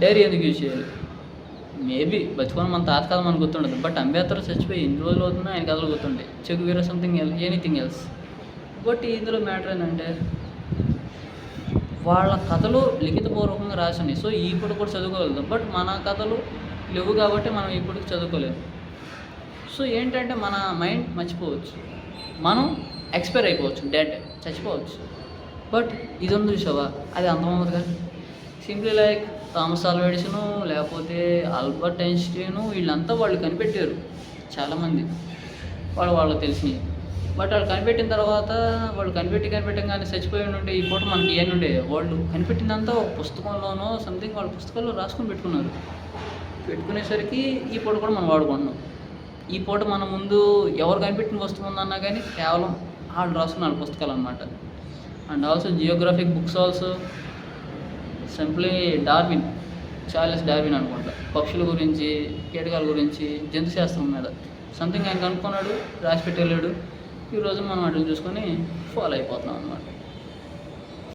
Dairy ఎందుకు use చేయాలి? Maybe బతుకుని మన తాతకాలం మనకు గుర్తుండదు. బట్ అంబేద్కర్ చచ్చిపోయి ఎన్ని రోజులు అవుతున్నా ఆయన కథలు గుర్తుంటాయి. Che Guevara something anything else. But ఇందులో మ్యాటర్ ఏంటంటే వాళ్ళ కథలు లిఖితపూర్వకంగా రాసి ఉన్నాయి. సో ఇప్పుడు కూడా చదువుకోగలుగుతాం. బట్ మన కథలు లేవు కాబట్టి మనం ఇప్పుడు చదువుకోలేము. సో ఏంటంటే మన మైండ్ మర్చిపోవచ్చు, మనం ఎక్స్పైర్ అయిపోవచ్చు, డెడ్ చచ్చిపోవచ్చు. బట్ ఇది ఉంది చూసావా, అది అంతమవుతుందిగా. సింప్లీ లైక్ థామస్ ఆల్వా ఎడిసను, లేకపోతే ఆల్బర్ట్ ఐన్స్టీను, వీళ్ళంతా వాళ్ళు కనిపెట్టారు చాలామంది, వాళ్ళకి తెలిసినవి. బట్ వాళ్ళు కనిపెట్టిన తర్వాత వాళ్ళు కనిపెట్టంగానే చచ్చిపోయి ఉంటే ఈ పూట మనకి ఏమి ఉండే, వాళ్ళు కనిపెట్టిందంతా ఒక పుస్తకంలోనో సంథింగ్ వాళ్ళ పుస్తకాల్లో రాసుకొని పెట్టుకునేసరికి ఈ పూట కూడా మనం వాడుకుంటున్నాం. ఈ పూట మన ముందు ఎవరు కనిపెట్టిన వస్తువు ఉందన్నా కానీ కేవలం వాళ్ళు రాసుకున్న వాళ్ళ పుస్తకాలు అనమాట. And also geographic books also simply Charles Darwin అనుకుంటా, పక్షుల గురించి, కీటకాల గురించి, జంతు శాస్త్రం మీద సంథింగ్ ఆయన కనుక్కున్నాడు, రాసి పెట్టి వెళ్ళాడు. ఈరోజు మనం వాటిని చూసుకొని ఫాలో అయిపోతున్నాం అన్నమాట.